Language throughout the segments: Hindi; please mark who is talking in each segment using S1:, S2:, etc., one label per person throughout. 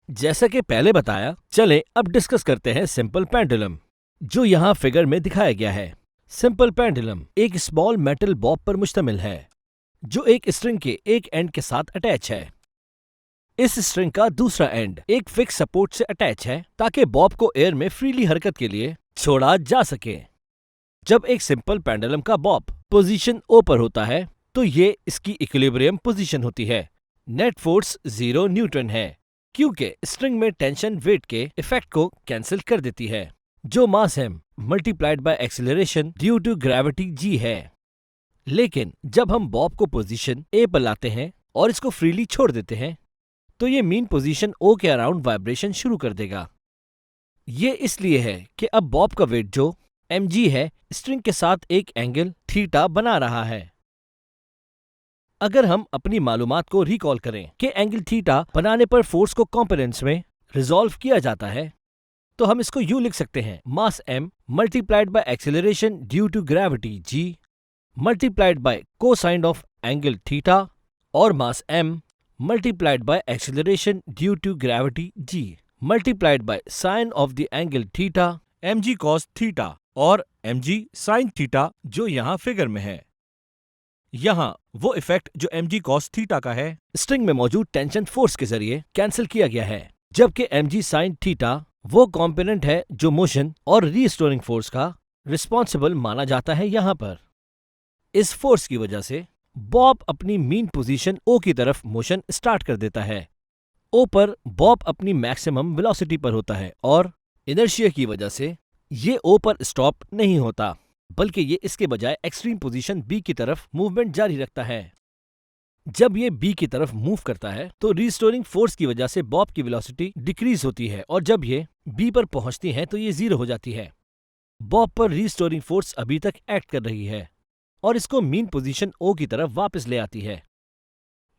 S1: जैसा कि पहले बताया, चले अब डिस्कस करते हैं सिंपल पेंडुलम, जो यहाँ फिगर में दिखाया गया है। सिंपल पेंडुलम एक स्मॉल मेटल बॉब पर मुश्तमिल है, जो एक स्ट्रिंग के एक एंड के साथ अटैच है। इस स्ट्रिंग का दूसरा एंड एक फिक्स सपोर्ट से अटैच है, ताकि बॉब को एयर में फ्रीली हरकत के लिए छोड़ा जा सके। जब एक सिंपल पेंडुलम का बॉब पोजीशन ओ पर होता है, तो ये इसकी इक्विलिब्रियम पोजीशन होती है। नेट फोर्स 0 न्यूटन है, क्योंकि स्ट्रिंग में टेंशन वेट के इफेक्ट को कैंसिल कर देती है, जो mass m multiplied by acceleration due to gravity g है। लेकिन जब हम बॉब को पोजीशन ए पर लाते हैं और इसको फ्रीली छोड़ देते हैं, तो ये मीन पोजीशन ओ के अराउंड वाइब्रेशन शुरू कर देगा। ये इसलिए है कि अब बॉब का वेट जो mg है, स्ट्रिंग के साथ एक एंगल थीटा बना रहा है। अगर हम अपनी मालूमात को रिकॉल करें कि एंगल थीटा बनाने पर फोर्स को कंपोनेंट्स में रिजॉल्व किया जाता है, तो हम इसको यूं लिख सकते हैं: mass m multiplied by acceleration due to gravity g multiplied by cosine of angle theta, और mass m multiplied by acceleration due to gravity g multiplied by sine of the angle theta mg cos theta और mg sin थीटा, जो यहाँ फिगर में है। यहाँ वो इफेक्ट जो mg cos थीटा का है, स्ट्रिंग में मौजूद टेंशन फोर्स के जरिए कैंसिल किया गया है, जबकि mg sin थीटा वो कंपोनेंट है जो मोशन और रीस्टोरिंग फोर्स का रिस्पॉन्सिबल माना जाता है। यहाँ पर इस फोर्स की वजह से बॉब अपनी मीन पोजीशन ओ की तरफ मोशन स्टार्ट कर देता है। ओ पर बॉब अपनी मैक्सिमम वेलोसिटी पर होता है और इनर्शिया की वजह से ये ओ पर स्टॉप नहीं होता, बल्कि ये इसके बजाय एक्सट्रीम पोजीशन बी की तरफ मूवमेंट जारी रखता है। जब ये बी की तरफ मूव करता है, तो रिस्टोरिंग फोर्स की वजह से बॉब की वेलोसिटी डिक्रीज होती है, और जब ये बी पर पहुंचती है तो ये 0 हो जाती है। बॉब पर रिस्टोरिंग फोर्स अभी तक एक्ट कर रही है और इसको मीन पोजीशन ओ की तरफ वापस ले आती है।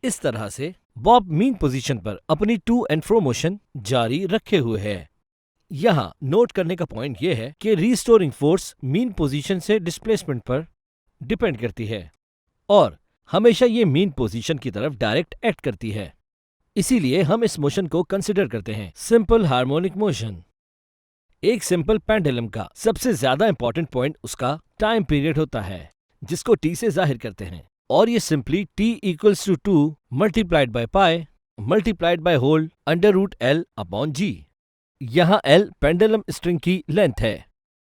S1: इस तरह से बॉब मीन पोजीशन पर अपनी टू एंड फ्रो मोशन जारी रखे हुए है। यहाँ नोट करने का पॉइंट यह है कि रिस्टोरिंग फोर्स मीन पोजीशन से डिस्प्लेसमेंट पर डिपेंड करती है और हमेशा ये मीन पोजीशन की तरफ डायरेक्ट एक्ट करती है। इसीलिए हम इस मोशन को कंसिडर करते हैं सिंपल हार्मोनिक मोशन। एक सिंपल पेंडुलम का सबसे ज्यादा इंपॉर्टेंट पॉइंट उसका टाइम पीरियड होता है, जिसको t से जाहिर करते हैं, और ये simply t equals to 2 multiplied by pi multiplied by whole under root l upon g। यहाँ l पेंडुलम स्ट्रिंग की लेंथ है